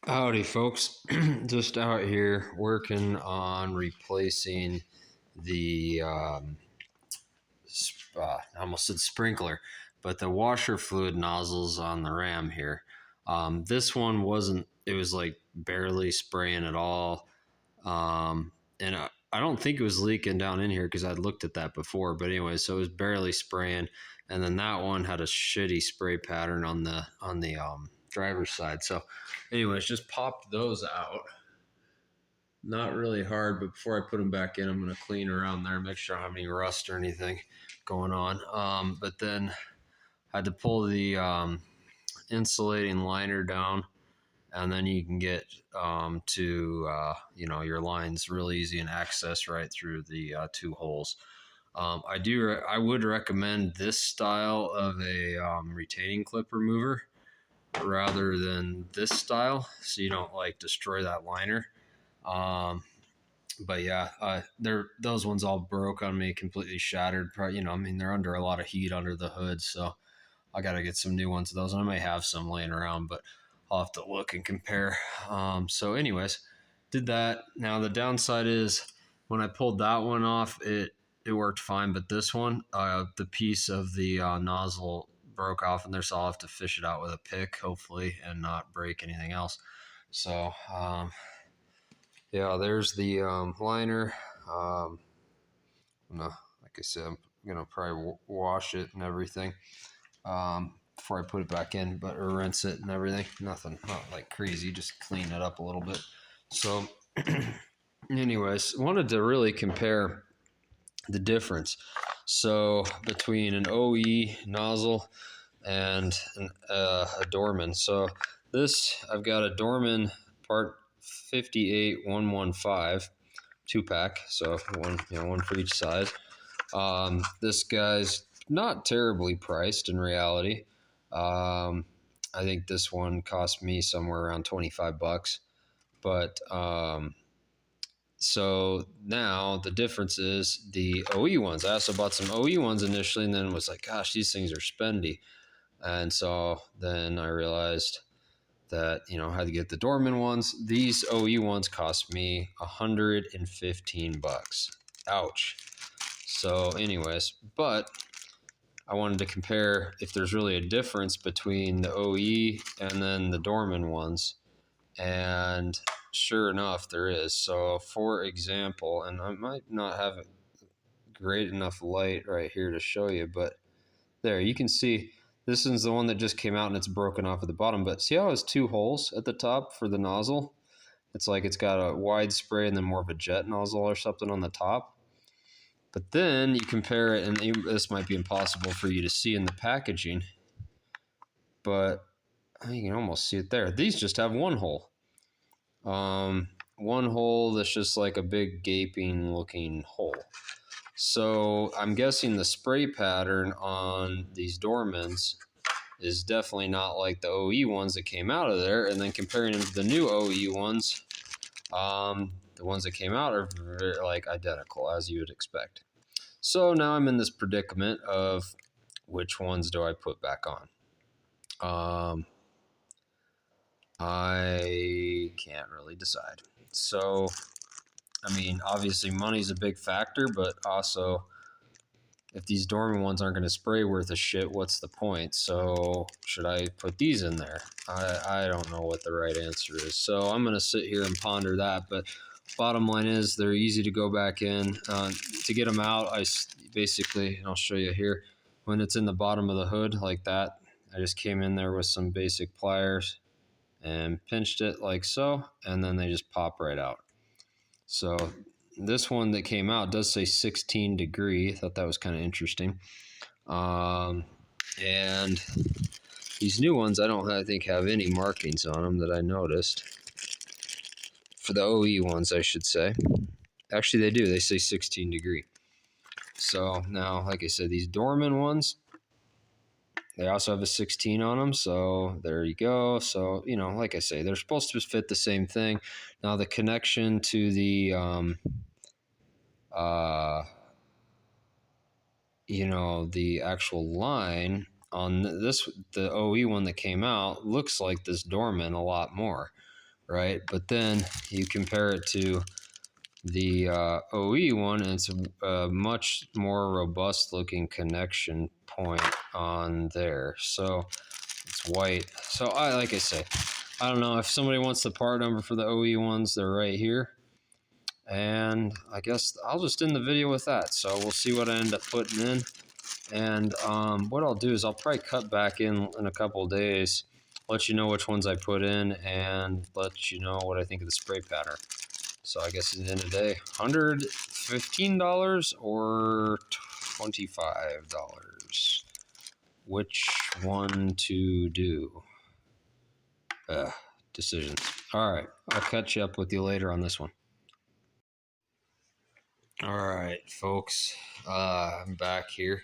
Howdy, folks. Just out here working on replacing the, I almost said sprinkler, but the washer fluid nozzles on the ram here. This one wasn't, it was like barely spraying at all. And I don't think it was leaking down in here because I'd looked at that before. But anyway, so it was barely spraying. And then that one had a shitty spray pattern on the driver's side. So anyways, just popped those out. Not really hard, but before I put them back in, I'm going to clean around there, make sure I don't have any rust or anything going on. But then I had to pull the insulating liner down, and then you can get to your lines real easy and access right through the two holes. I would recommend this style of a retaining clip remover rather than this style, so you don't like destroy that liner. But yeah, those ones all broke on me, completely shattered. I mean, they're under a lot of heat under the hood, so I got to get some new ones of those. And I may have some laying around, but I'll have to look and compare. So, anyways, did that. Now the downside is when I pulled that one off, it worked fine, but this one, the piece of the nozzle broke off in there, so I'll have to fish it out with a pick, hopefully, and not break anything else. So, yeah, there's the liner. No, like I said, I'm gonna probably wash it and everything before I put it back in, or rinse it and everything. Nothing, not like crazy, just clean it up a little bit. So, anyways, wanted to really compare the difference. So between an OE nozzle and a Dorman. So this, I've got a Dorman part 58115 2-pack, so one for each size. This guy's not terribly priced in reality. I think this one cost me somewhere around $25, but so now the difference is the OE ones. I also bought some OE ones initially, and then was like, gosh, these things are spendy. And so then I realized that I had to get the Dorman ones. These OE ones cost me $115. Ouch. So, anyways, but I wanted to compare if there's really a difference between the OE and then the Dorman ones, and sure enough, there is. So, for example, and I might not have a great enough light right here to show you, but there you can see. This is the one that just came out and it's broken off at the bottom. But see how it has two holes at the top for the nozzle? It's like it's got a wide spray and then more of a jet nozzle or something on the top. But then you compare it, and this might be impossible for you to see in the packaging, but you can almost see it there. These just have one hole. One hole that's just like a big gaping looking hole. So I'm guessing the spray pattern on these Dormans is definitely not like the OE ones that came out of there. And then comparing them to the new OE ones, the ones that came out are like identical, as you would expect. So now I'm in this predicament of which ones do I put back on. I can't really decide. So, I mean, obviously money's a big factor, but also if these Dorman ones aren't going to spray worth a shit, what's the point? So should I put these in there? I don't know what the right answer is. So I'm going to sit here and ponder that. But bottom line is they're easy to go back in. To get them out, I basically, and I'll show you here, when it's in the bottom of the hood like that, I just came in there with some basic pliers and pinched it like so, and then they just pop right out. So this one that came out does say 16 degree. I thought that was kind of interesting. And these new ones, I think have any markings on them that I noticed. For the OE ones, I should say. Actually, they do. They say 16 degree. So now, like I said, these Dorman ones, they also have a 16 on them. So there you go. So, like I say, they're supposed to fit the same thing. Now, the connection to the the actual line on the OE one that came out looks like this Dorman a lot more. right? But then you compare it to the OE one, and it's a much more robust looking connection point on there. So it's white. So like I say, I don't know if somebody wants the part number for the OE ones, they're right here. And I guess I'll just end the video with that. So we'll see what I end up putting in. And what I'll do is I'll probably cut back in a couple of days, let you know which ones I put in, and let you know what I think of the spray pattern. So I guess at the end of the day, $115 or $25. Which one to do? Decisions. All right, I'll catch up with you later on this one. All right, folks, I'm back here.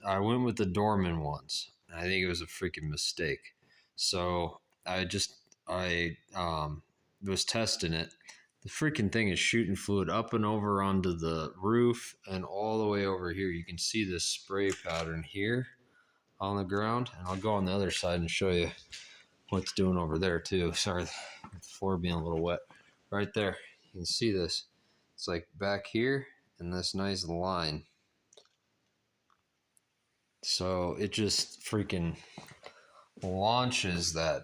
I went with the Dorman ones. I think it was a freaking mistake. So I was testing it. The freaking thing is shooting fluid up and over onto the roof and all the way over here. You can see this spray pattern here on the ground, and I'll go on the other side and show you what it's doing over there too. Sorry, the floor being a little wet. Right there, you can see this. It's like back here and this nice line. So it just freaking launches that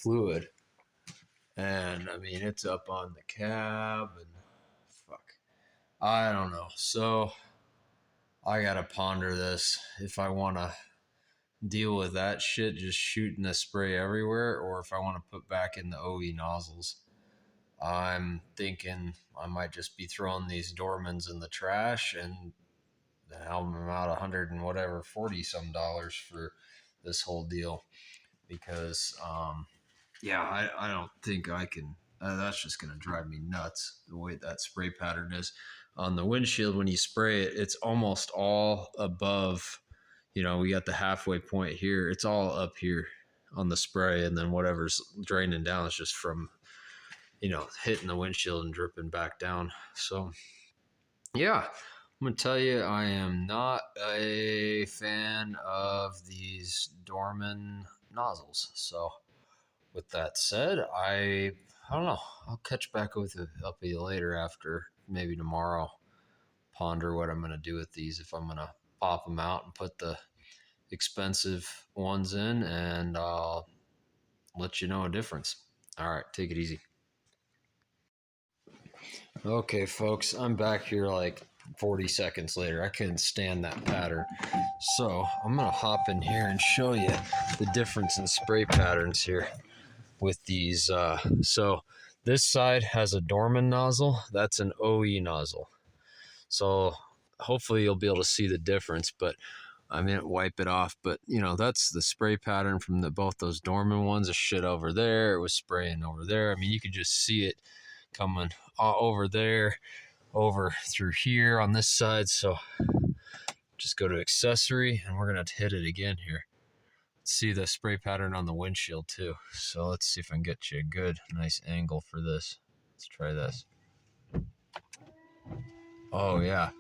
fluid, and I mean it's up on the cab and fuck, I don't know. So I gotta ponder this if I want to deal with that shit, just shooting the spray everywhere, or if I want to put back in the OE nozzles. I'm thinking I might just be throwing these Dormans in the trash and helping them out 100 and whatever 40 some dollars for this whole deal, because yeah, I don't think I can. That's just going to drive me nuts the way that spray pattern is on the windshield. When you spray it, it's almost all above. You know, we got the halfway point here. It's all up here on the spray, and then whatever's draining down is just from, you know, hitting the windshield and dripping back down. So yeah, I'm gonna tell you, I am not a fan of these Dorman nozzles. So with that said, I don't know. I'll catch back with you later, after maybe tomorrow. Ponder what I'm gonna do with these. If I'm gonna pop them out and put the expensive ones in, and I'll let you know a difference. All right, take it easy. Okay, folks, I'm back here like 40 seconds later. I couldn't stand that pattern. So I'm going to hop in here and show you the difference in spray patterns here with these. So this side has a Dorman nozzle. That's an OE nozzle. So hopefully you'll be able to see the difference, but I mean, wipe it off. But, you know, that's the spray pattern from both those Dorman ones. The shit over there, it was spraying over there. I mean, you could just see it coming over there, over through here on this side. So just go to accessory, and we're going to hit it again here. Let's see the spray pattern on the windshield too. So let's see if I can get you a good, nice angle for this. Let's try this. Oh yeah.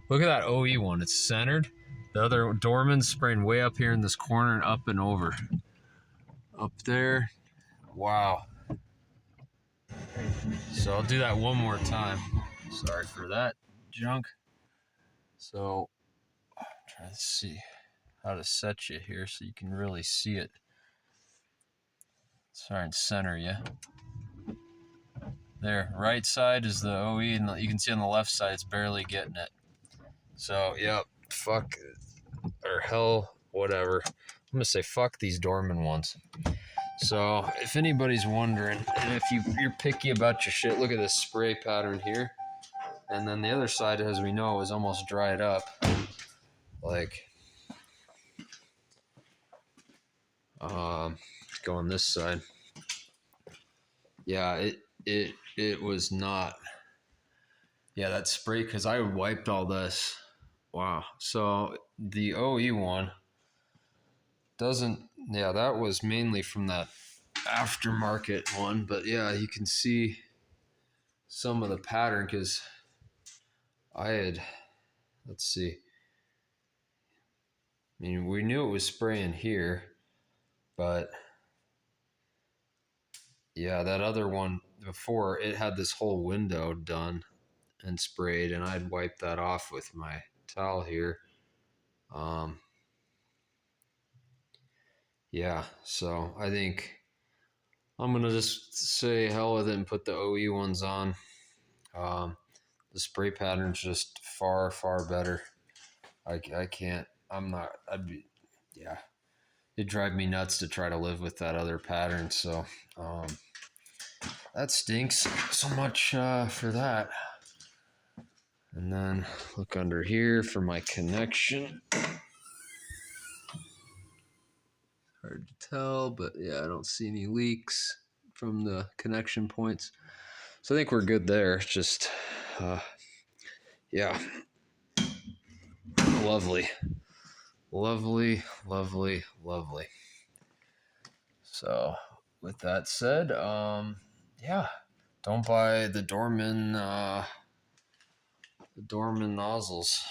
Look at that OE one. It's centered. The other Dorman's spraying way up here in this corner and up and over. Up there. Wow. So I'll do that one more time. Sorry for that junk. So try to see how to set you here so you can really see it. Sorry, and center you. There, right side is the OE, and you can see on the left side it's barely getting it. So, yep, fuck, or hell, whatever. I'm gonna say fuck these Dorman ones. So, if anybody's wondering, and if you're picky about your shit, look at this spray pattern here. And then the other side, as we know, is almost dried up. Like, go on this side. Yeah, it was not. Yeah, that spray, because I wiped all this. Wow. So the OE one doesn't, yeah, that was mainly from that aftermarket one. But yeah, you can see some of the pattern, because I had, let's see. I mean, we knew it was spraying here, but Yeah, that other one before, it had this whole window done and sprayed, and I'd wipe that off with my towel here. Um, yeah, so I think I'm gonna just say hell with it and put the OE ones on. Um, the spray pattern's just far, far better. I can't. I'm not. I'd be. Yeah, it'd drive me nuts to try to live with that other pattern. So um, that stinks so much for that. And then look under here for my connection. Hard to tell, but yeah, I don't see any leaks from the connection points. So I think we're good there. Just, yeah, lovely. Lovely, lovely, lovely. So with that said, yeah, don't buy the Dorman nozzles.